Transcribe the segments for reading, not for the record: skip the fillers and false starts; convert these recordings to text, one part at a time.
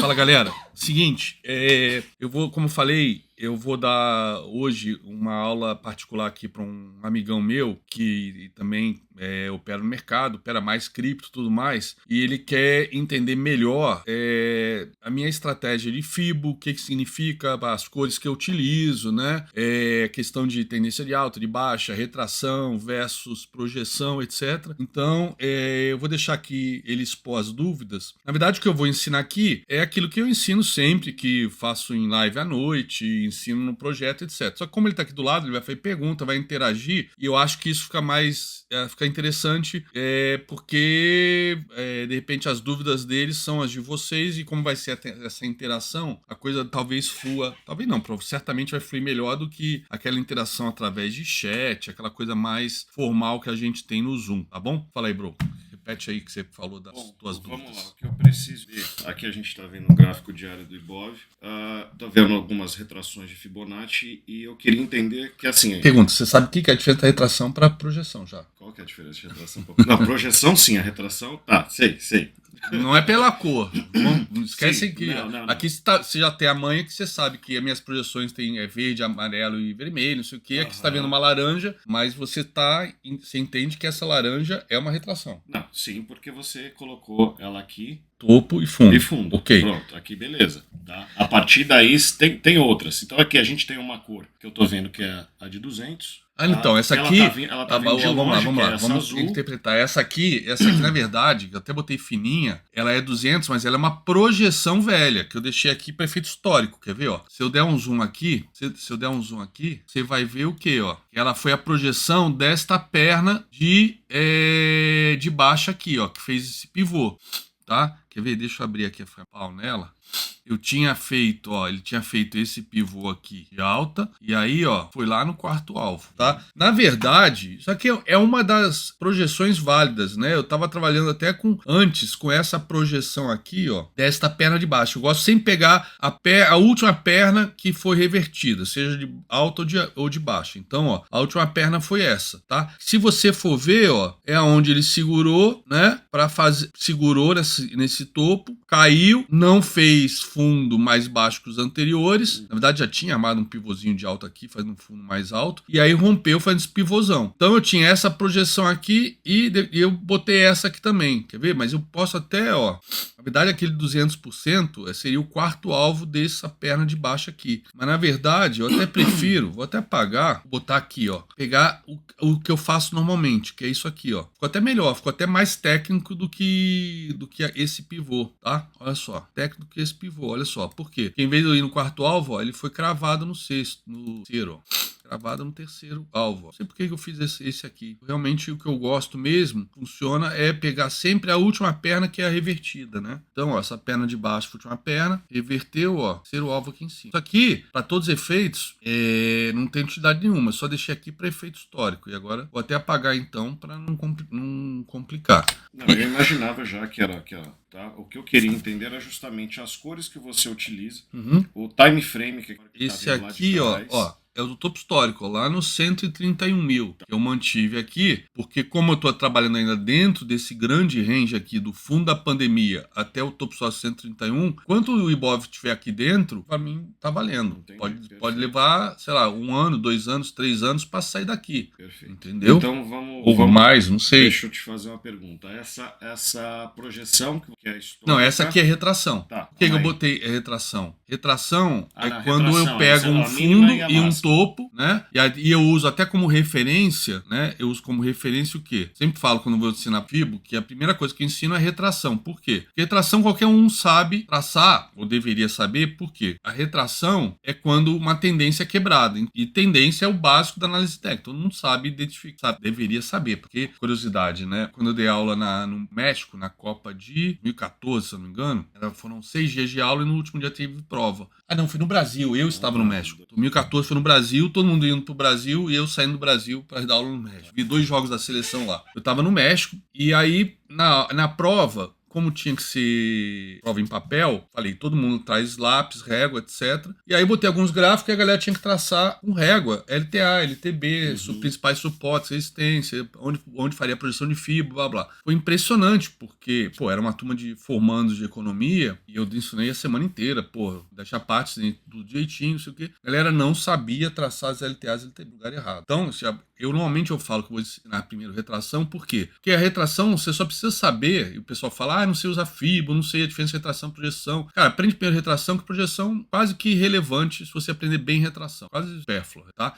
Fala, galera. Seguinte, como eu falei, eu vou dar hoje uma aula particular aqui para um amigão meu que também opera no mercado, opera mais cripto e tudo mais, e ele quer entender melhor a minha estratégia de FIBO, o que significa, as cores que eu utilizo, né? Questão de tendência de alta, de baixa, retração versus projeção, etc. Então, eu vou deixar aqui ele expor as dúvidas. Na verdade, o que eu vou ensinar aqui é aquilo que eu ensino sempre, que faço em live à noite, ensino no projeto, etc. Só que como ele está aqui do lado, ele vai fazer pergunta, vai interagir, e eu acho que isso fica interessante, porque de repente as dúvidas deles são as de vocês, e como vai ser essa interação, a coisa talvez flua, talvez não, certamente vai fluir melhor do que aquela interação através de chat, aquela coisa mais formal que a gente tem no Zoom, tá bom? Fala aí, bro. Repete aí que você falou das tuas dúvidas. Vamos lá, o que eu preciso ver. Aqui a gente está vendo o gráfico diário do Ibov, estou vendo algumas retrações de Fibonacci e eu queria entender que assim... Pergunta, você sabe o que é a diferença da retração para projeção já? Qual que é a diferença de retração? Não, projeção sim, a retração, tá, sei. Não é pela cor. Não esquece Sim, que não. aqui você já tem a manha que você sabe que as minhas projeções têm verde, amarelo e vermelho, não sei o que. Aqui você está vendo uma laranja, mas você entende que essa laranja é uma retração. Não, sim, porque você colocou ela aqui. Topo e fundo. E fundo. Ok. Pronto, aqui beleza. Tá? A partir daí tem outras. Então aqui a gente tem uma cor que eu tô vendo que é a de 200. Então, essa aqui... Ela tá vindo de longe, vamos lá. Vamos azul. interpretar. Essa aqui, na verdade, eu até botei fininha, ela é 200, mas ela é uma projeção velha, que eu deixei aqui para efeito histórico. Quer ver, ó? Se eu der um zoom aqui, você vai ver o quê, ó? Ela foi a projeção desta perna de baixa aqui, ó, que fez esse pivô, tá? Quer ver? Deixa eu abrir aqui a pau nela. Eu tinha feito, ó, ele tinha feito esse pivô aqui de alta, e aí, ó, foi lá no quarto alvo, tá? Na verdade, isso aqui é uma das projeções válidas, né? Eu tava trabalhando até antes com essa projeção aqui, ó, desta perna de baixo. Eu gosto sempre de pegar a última perna que foi revertida, seja de alta ou de baixa. Então, ó, a última perna foi essa, tá? Se você for ver, ó, é onde ele segurou, né? Segurou nesse topo, caiu, não fez fundo mais baixo que os anteriores. Na verdade, já tinha armado um pivôzinho de alto aqui, fazendo um fundo mais alto. E aí rompeu fazendo esse pivôzão. Então eu tinha essa projeção aqui e eu botei essa aqui também. Quer ver? Mas eu posso até, ó... Na verdade, aquele 200% seria o quarto alvo dessa perna de baixo aqui. Mas na verdade, eu até prefiro, vou até apagar, botar aqui, ó. Pegar o que eu faço normalmente, que é isso aqui, ó. Ficou até melhor, ficou até mais técnico do que esse pivô, tá? Olha só, técnico do que esse pivô, olha só. Por quê? Porque em vez de eu ir no quarto alvo, ó, ele foi cravado no terceiro, ó. Cravada no terceiro alvo. Não sei por que eu fiz esse aqui. Realmente o que eu gosto mesmo, funciona, é pegar sempre a última perna que é a revertida, né? Então, ó, essa perna de baixo foi a última perna, reverteu, ó, terceiro alvo aqui em cima. Isso aqui, para todos os efeitos, não tem utilidade nenhuma. Só deixei aqui para efeito histórico. E agora vou até apagar então para não complicar. Não, eu imaginava já que era tá? O que eu queria entender era justamente as cores que você utiliza, o time frame que esse tá aqui, ó, é o do topo histórico, lá no 131 mil. Que eu mantive aqui, porque como eu estou trabalhando ainda dentro desse grande range aqui, do fundo da pandemia até o topo histórico 131, enquanto o Ibov estiver aqui dentro, para mim tá valendo. Pode levar, sei lá, 1 ano, 2 anos, 3 anos para sair daqui. Perfeito. Entendeu? Então Ou mais, não sei. Deixa eu te fazer uma pergunta. Essa projeção que é histórica... Não, essa aqui é retração. Tá, Por que eu botei retração? Retração quando eu pego um a fundo e um topo, né? E eu uso até como referência, né? Eu uso como referência o quê? Sempre falo quando vou ensinar FIBO que a primeira coisa que eu ensino é retração. Por quê? Porque retração qualquer um sabe traçar, ou deveria saber, por quê? A retração é quando uma tendência é quebrada. E tendência é o básico da análise técnica. Todo mundo sabe identificar, deveria saber, porque, curiosidade, né? Quando eu dei aula no México, na Copa de 2014, se eu não me engano, foram 6 dias de aula e no último dia teve prova. Ah, não, foi no Brasil, eu estava no México. 2014 foi no Brasil, todo mundo indo pro Brasil e eu saindo do Brasil para dar aula no México. Vi 2 jogos da seleção lá. Eu estava no México e aí na prova, como tinha que ser prova em papel, falei, todo mundo traz lápis, régua, etc. E aí botei alguns gráficos e a galera tinha que traçar com régua, LTA, LTB, principais suportes, resistência, onde faria a projeção de fibra, blá blá. Foi impressionante, porque, pô, era uma turma de formandos de economia e eu ensinei a semana inteira, pô, deixar partes tudo direitinho, não sei o quê. A galera não sabia traçar as LTAs e LTB no lugar errado. Então, eu normalmente falo que eu vou ensinar primeiro retração, por quê? Porque a retração você só precisa saber, e o pessoal fala, não sei usar fibra, não sei a diferença de retração e projeção. Cara, aprende primeiro retração, que projeção quase que irrelevante se você aprender bem retração. Quase supérflua, tá?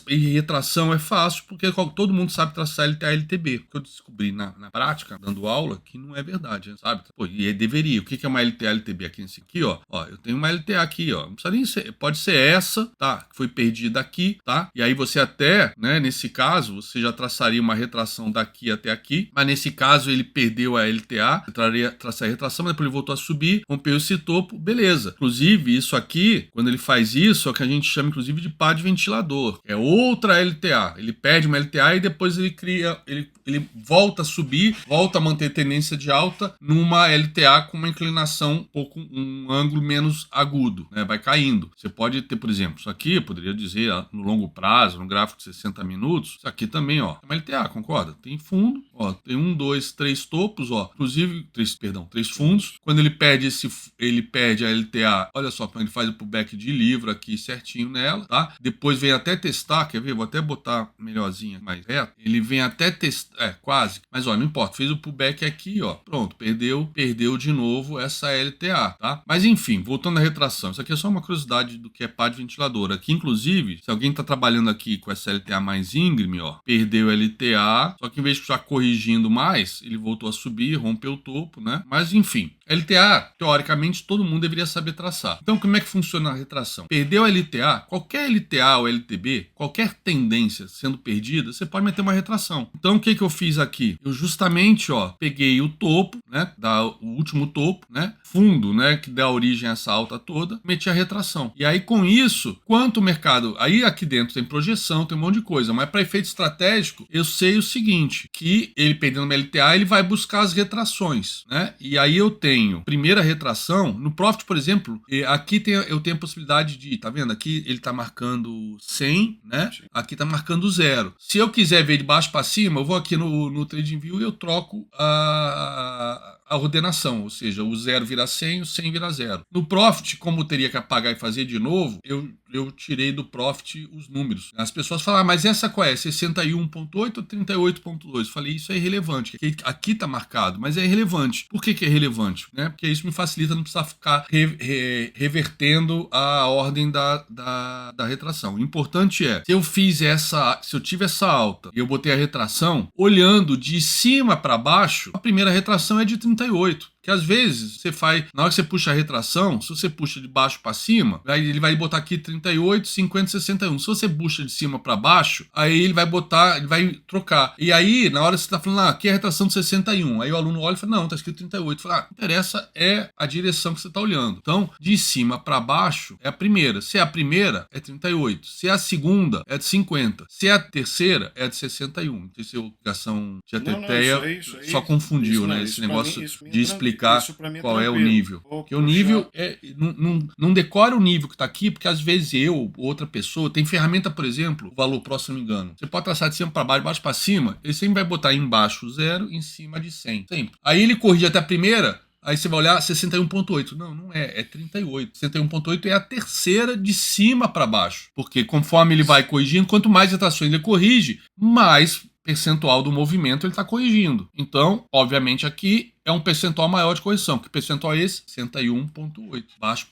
E retração é fácil, porque todo mundo sabe traçar LTA e LTB. Porque eu descobri na prática, dando aula, que não é verdade, sabe? Pô, e deveria. O que é uma LTA e LTB aqui nesse aqui, ó? Ó, eu tenho uma LTA aqui, ó. Não precisa nem ser, pode ser essa, tá? Que foi perdida aqui, tá? E aí você até, né, nesse caso, você já traçaria uma retração daqui até aqui, mas nesse caso ele perdeu a LTA, traçaria a retração, mas depois ele voltou a subir, rompeu esse topo, beleza. Inclusive, isso aqui, quando ele faz isso, é o que a gente chama, inclusive, de pá de ventilador. É outra LTA. Ele perde uma LTA e depois ele cria, ele volta a subir, volta a manter tendência de alta numa LTA com uma inclinação um pouco, um ângulo menos agudo, né? Vai caindo. Você pode ter, por exemplo, isso aqui, eu poderia dizer, no longo prazo, no gráfico de 60 minutos, isso aqui também, ó, é uma LTA, concorda? Tem fundo, ó, tem 1, 2, 3 topos, ó, inclusive, 3 fundos. Quando ele perde a LTA, olha só como ele faz o pullback de livro aqui certinho nela, tá? Depois vem até testar, quer ver? Vou até botar melhorzinha mais reto. Ele vem até testar, quase, mas ó, não importa, fez o pullback aqui, ó, pronto, perdeu de novo essa LTA, tá? Mas enfim, voltando à retração, isso aqui é só uma curiosidade do que é pá de ventilador. Aqui, inclusive, se alguém tá trabalhando aqui com essa LTA mais íngreme, ó, perdeu LTA, só que em vez de estar corrigindo mais, ele voltou a subir, rompeu o topo, né? Mas enfim, LTA, teoricamente, todo mundo deveria saber traçar. Então, como é que funciona a retração? Perdeu a LTA, qualquer LTA ou LTB, qualquer tendência sendo perdida, você pode meter uma retração. Então, o que eu fiz aqui? Eu justamente, ó, peguei o topo, né, o último topo, né, fundo, né, que dá origem a essa alta toda, meti a retração. E aí, com isso, quanto o mercado... Aí, aqui dentro tem projeção, tem um monte de coisa, mas para efeito estratégico, eu sei o seguinte, que ele perdendo uma LTA, ele vai buscar as retrações, né, e aí eu tenho primeira retração, no Profit, por exemplo, aqui eu tenho a possibilidade de, tá vendo? Aqui ele tá marcando 100, né? Aqui tá marcando 0. Se eu quiser ver de baixo para cima, eu vou aqui no TradingView e eu troco a ordenação, ou seja, o 0 vira 100, o 100 vira 0. No Profit, como eu teria que apagar e fazer de novo, eu tirei do Profit os números. As pessoas falam, mas essa qual é? 61.8 ou 38.2? Falei, isso é irrelevante. Aqui tá marcado, mas é irrelevante. Por que é irrelevante? Né? Porque isso me facilita não precisar ficar revertendo a ordem da retração. O importante é, se eu tive essa alta e eu botei a retração, olhando de cima para baixo, a primeira retração é de 38. Que às vezes você faz, na hora que você puxa a retração, se você puxa de baixo para cima, ele vai botar aqui 38, 50, 61. Se você puxa de cima para baixo, aí ele vai trocar. E aí, na hora que você tá falando, aqui é a retração de 61. Aí o aluno olha e fala, não, tá escrito 38. Fala, interessa é a direção que você tá olhando. Então, de cima para baixo é a primeira. Se é a primeira, é 38. Se é a segunda, é de 50. Se é a terceira, é de 61. Não sei se a ligação de Teteia só confundiu, né? Esse negócio de explicar qual é o nível. Porque o nível não decora o nível que está aqui, porque às vezes eu, outra pessoa, tem ferramenta, por exemplo, o valor próximo engano. Você pode traçar de cima para baixo, de baixo para cima, ele sempre vai botar embaixo 0, em cima de 100. Sempre. Aí ele corrige até a primeira, aí você vai olhar 61.8. Não é 38. 61.8 é a terceira de cima para baixo. Porque conforme ele vai corrigindo, quanto mais retrações ele corrige, mais percentual do movimento ele está corrigindo. Então, obviamente, aqui é um percentual maior de correção. Que percentual é esse? 61.8.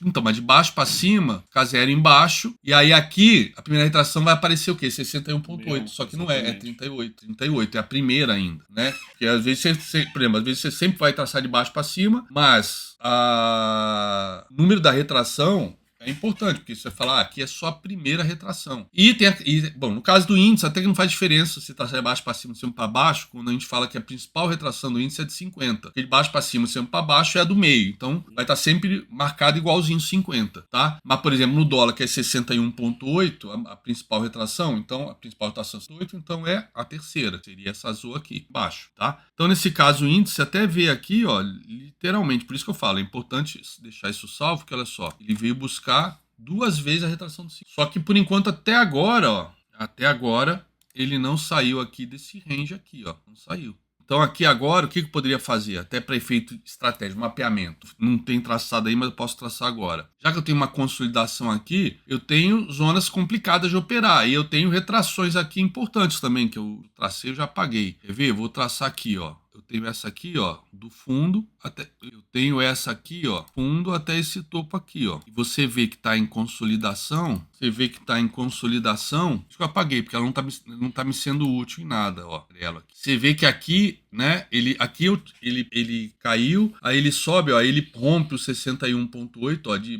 Então, mas de baixo para cima, fica 0 embaixo. E aí aqui, a primeira retração vai aparecer o quê? 61.8. Só que não é 38. 38 é a primeira ainda, né? Porque às vezes por exemplo, às vezes você sempre vai traçar de baixo para cima, mas o número da retração É importante, porque você vai falar, aqui é só a primeira retração. Bom, no caso do índice, até que não faz diferença se está de baixo para cima, de cima para baixo, quando a gente fala que a principal retração do índice é de 50. Porque de baixo para cima, de cima para baixo é a do meio. Então, vai estar sempre marcado igualzinho 50, tá? Mas, por exemplo, no dólar, que é 61,8, a principal retração, então, a principal retração é 68, então é a terceira. Seria essa azul aqui, baixo, tá? Então, nesse caso, o índice até vê aqui, ó, literalmente, por isso que eu falo, é importante deixar isso salvo, porque olha só, ele veio buscar 2 vezes a retração do 5. Só que por enquanto até agora, ele não saiu aqui desse range aqui, ó, não saiu. Então aqui agora, o que eu poderia fazer? Até para efeito estratégico, mapeamento. Não tem traçado aí, mas eu posso traçar agora. Já que eu tenho uma consolidação aqui, eu tenho zonas complicadas de operar. E eu tenho retrações aqui importantes também, que eu tracei, eu já apaguei. Quer ver? Eu vou traçar aqui, ó. Eu tenho essa aqui, ó, do fundo até... Eu tenho essa aqui, ó, fundo até esse topo aqui, ó. E você vê que tá em consolidação. Isso que eu apaguei, porque ela não tá me sendo útil em nada, ó. Ela aqui. Você vê que aqui, né, ele caiu, aí ele sobe, ó, aí ele rompe o 61,8, ó, de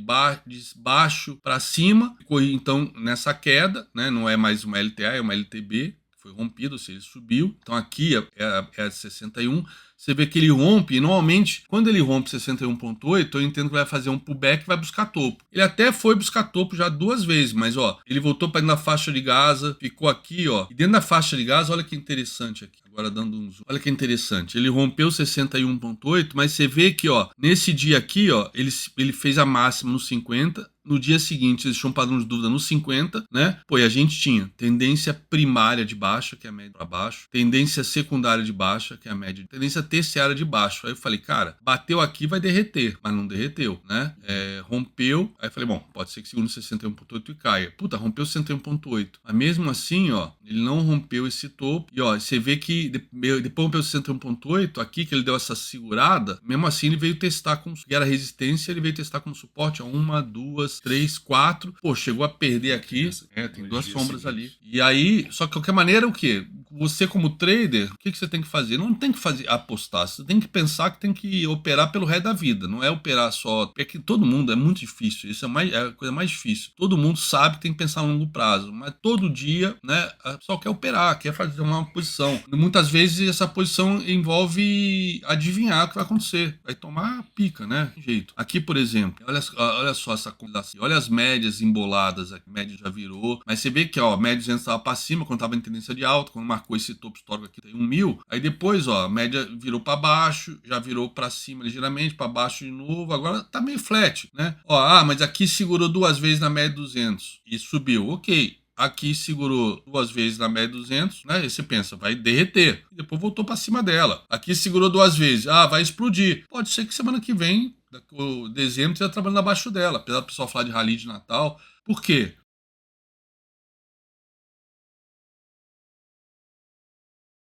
baixo para cima. Então, nessa queda, né, não é mais uma LTA, é uma LTB. Foi rompido, ou seja, ele subiu. Então aqui é a 61. Você vê que ele rompe, e normalmente, quando ele rompe 61,8, eu entendo que vai fazer um pullback e vai buscar topo. Ele até foi buscar topo já 2 vezes, mas ó, ele voltou para dentro da faixa de Gaza, ficou aqui, ó. E dentro da faixa de Gaza, olha que interessante aqui. Agora dando um zoom. Olha que interessante. Ele rompeu 61,8, mas você vê que, ó, nesse dia aqui, ó, ele fez a máxima no 50. No dia seguinte, eles tinham um padrão de dúvida no 50, né? Pô, e a gente tinha tendência primária de baixa, que é a média para baixo, tendência secundária de baixa, que é a média, tendência terciária de baixo. Aí eu falei, cara, bateu aqui, vai derreter, mas não derreteu, né? Rompeu, aí eu falei, bom, pode ser que segure no 61,8 e caia. Puta, rompeu 61,8. Mas mesmo assim, ó, ele não rompeu esse topo. E ó, você vê que depois rompeu 61,8, aqui que ele deu essa segurada, mesmo assim ele veio testar como que era resistência, ele veio testar como suporte, ó, 1, 2, 3, 4. Pô, chegou a perder aqui. Tem 2 sombras ali. E aí, só que de qualquer maneira, o quê? Você como trader, o que você tem que fazer? Não tem que apostar. Você tem que pensar que tem que operar pelo resto da vida. Não é operar só. Porque aqui todo mundo é muito difícil. Isso é a coisa mais difícil. Todo mundo sabe que tem que pensar a longo prazo. Mas todo dia, né, só quer operar, quer fazer uma posição. Muitas vezes essa posição envolve adivinhar o que vai acontecer. Vai tomar pica, né? De jeito. Aqui, por exemplo, olha só essa coisa. Olha as médias emboladas aqui. A média já virou. Mas você vê que, ó, a média já estava para cima quando estava em tendência de alta. Quando marcou esse topo histórico aqui, tem 1.000. Aí depois, ó, a média virou para baixo. Já virou para cima ligeiramente, para baixo de novo. Agora tá meio flat, né? Ó, mas aqui segurou 2 vezes na média 200 e subiu. Ok. Aqui segurou 2 vezes na média 200, né? E você pensa, vai derreter. E depois voltou para cima dela. Aqui segurou 2 vezes. Vai explodir. Pode ser que semana que vem, dezembro, esteja trabalhando abaixo dela. Apesar do pessoal falar de rally de Natal. Por quê?